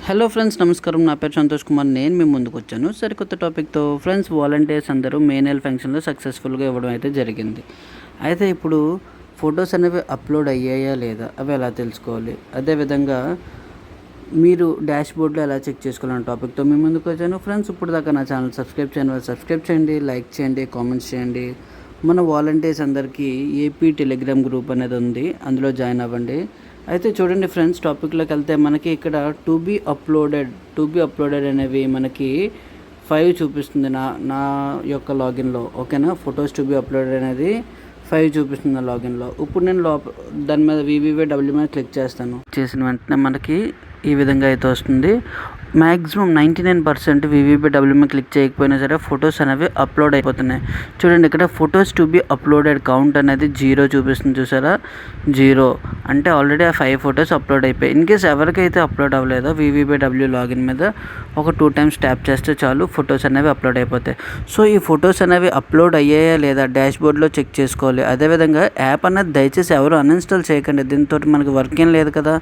Hello friends, నమస్కారం. నా పేరు సంతోష్ కుమార్. నేను మీ ముందుకు వచ్చాను సరికొత్త టాపిక్తో. ఫ్రెండ్స్, వాలంటీర్స్ అందరూ మేనేల్ ఫంక్షన్లో సక్సెస్ఫుల్గా ఇవ్వడం అయితే జరిగింది. అయితే ఇప్పుడు ఫొటోస్ అనేవి అప్లోడ్ అయ్యాయా లేదా అవి ఎలా తెలుసుకోవాలి, అదేవిధంగా మీరు డాష్ బోర్డ్లో ఎలా చెక్ చేసుకోవాలన్న టాపిక్తో మీ ముందుకు వచ్చాను. ఫ్రెండ్స్, ఇప్పుడు దాకా నా ఛానల్ సబ్స్క్రైబ్ చేయండి, లైక్ చేయండి, కామెంట్స్ చేయండి. మన వాలంటీర్స్ అందరికీ ఏపీ టెలిగ్రామ్ గ్రూప్ అనేది ఉంది, అందులో జాయిన్ అవ్వండి. అయితే చూడండి ఫ్రెండ్స్, టాపిక్లోకి వెళ్తే మనకి ఇక్కడ టు బీ అప్లోడెడ్ అనేవి మనకి 5 చూపిస్తుంది నా యొక్క లాగిన్లో. ఓకేనా, ఫొటోస్ టు బీ అప్లోడెడ్ అనేది 5 చూపిస్తుంది లాగిన్లో. ఇప్పుడు నేను దాని మీద VVWW మీద క్లిక్ చేస్తాను. చేసిన వెంటనే మనకి ఈ విధంగా అయితే వస్తుంది. మ్యాక్సిమం 99% VVWW మీద క్లిక్ చేయకపోయినా సరే ఫొటోస్ అనేవి అప్లోడ్ అయిపోతున్నాయి. చూడండి, ఇక్కడ photos to be uploaded count అనేది 0 చూపిస్తుంది. చూసారా, 0 అంటే ఆల్రెడీ ఆ 5 ఫొటోస్ అప్లోడ్ అయిపోయాయి. ఇన్ కేస్ ఎవరికైతే అప్లోడ్ అవ్వలేదో VVWW లాగిన్ మీద ఒక 2 టైమ్స్ ట్యాప్ చేస్తే చాలు, ఫొటోస్ అనేవి అప్లోడ్ అయిపోతాయి. సో ఈ ఫొటోస్ అనేవి అప్లోడ్ అయ్యాయా లేదా డాష్ బోర్డ్లో చెక్ చేసుకోవాలి. అదేవిధంగా యాప్ అనేది దయచేసి ఎవరు అన్ఇన్స్టాల్ చేయకండి. దీంతో మనకి వర్క్ ఏం లేదు కదా,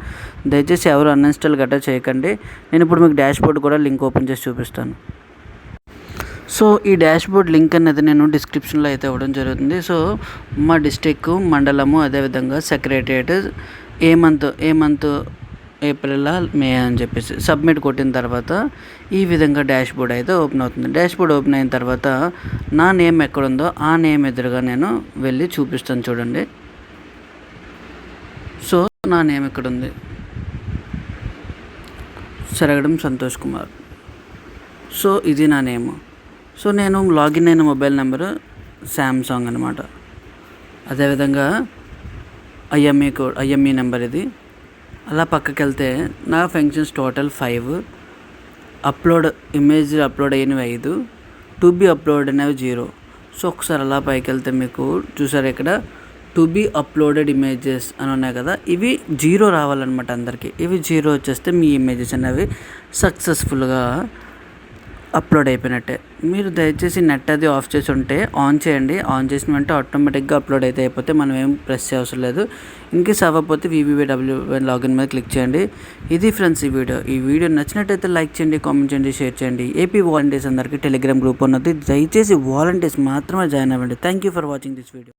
దయచేసి ఎవరు అన్ఇన్స్టాల్ గట్రా చేయకండి. నేను ఇప్పుడు మీకు డాష్ బోర్డ్ కూడా లింక్ ఓపెన్ చేసి చూపిస్తాను. సో ఈ డాష్ బోర్డ్ లింక్ అనేది నేను డిస్క్రిప్షన్లో అయితే ఇవ్వడం జరుగుతుంది. సో మా డిస్టిక్, మండలము, అదేవిధంగా సెక్రటరియట్, ఏ మంత్ ఏప్రిల్, మే అని చెప్పేసి సబ్మిట్ కొట్టిన తర్వాత ఈ విధంగా డాష్ బోర్డ్ అయితే ఓపెన్ అవుతుంది. డాష్ బోర్డ్ ఓపెన్ అయిన తర్వాత నా నేమ్ ఎక్కడుందో ఆ నేమ్ ఎదురుగా నేను వెళ్ళి చూపిస్తాను. చూడండి, సో నా నేమ్ ఇక్కడ ఉంది, సరగడం సంతోష్ కుమార్. సో ఇది నా నేమ్. సో నేను లాగిన్ అయిన మొబైల్ నెంబరు శాంసంగ్ అనమాట. అదేవిధంగా IME నెంబర్ ఇది. అలా పక్కకి వెళ్తే నా ఫంక్షన్స్ టోటల్ 5, ఇమేజ్ అప్లోడ్ అయినవి 5, టు బీ అప్లోడ్ అనేవి 0. సో ఒకసారి అలా పైకి వెళ్తే మీకు చూసారు, ఇక్కడ టు బీ అప్లోడెడ్ ఇమేజెస్ అని ఉన్నాయి కదా, ఇవి 0 రావాలన్నమాట అందరికీ. ఇవి 0 వచ్చేస్తే మీ ఇమేజెస్ అనేవి సక్సెస్ఫుల్గా అప్లోడ్ అయిపోయినట్టే. మీరు దయచేసి నెట్ అది ఆఫ్ చేసి ఉంటే ఆన్ చేయండి. ఆన్ చేసిన వెంటనే ఆటోమేటిక్గా అప్లోడ్ అయితే అయిపోతే మనం ఏం ప్రెస్ చేయవసరం లేదు. ఇన్కేస్ అవ్వకపోతే VVWW లాగిన్ మీద క్లిక్ చేయండి. ఇది ఫ్రెండ్స్ ఈ వీడియో నచ్చినట్టయితే లైక్ చేయండి, కామెంట్ చేయండి, షేర్ చేయండి. ఏపీ వాలంటీర్స్ అందరికీ టెలిగ్రామ్ గ్రూప్ ఉన్నది, దయచేసి వాలంటీర్స్ మాత్రమే జాయిన్ అవ్వండి. Thank you for watching this video.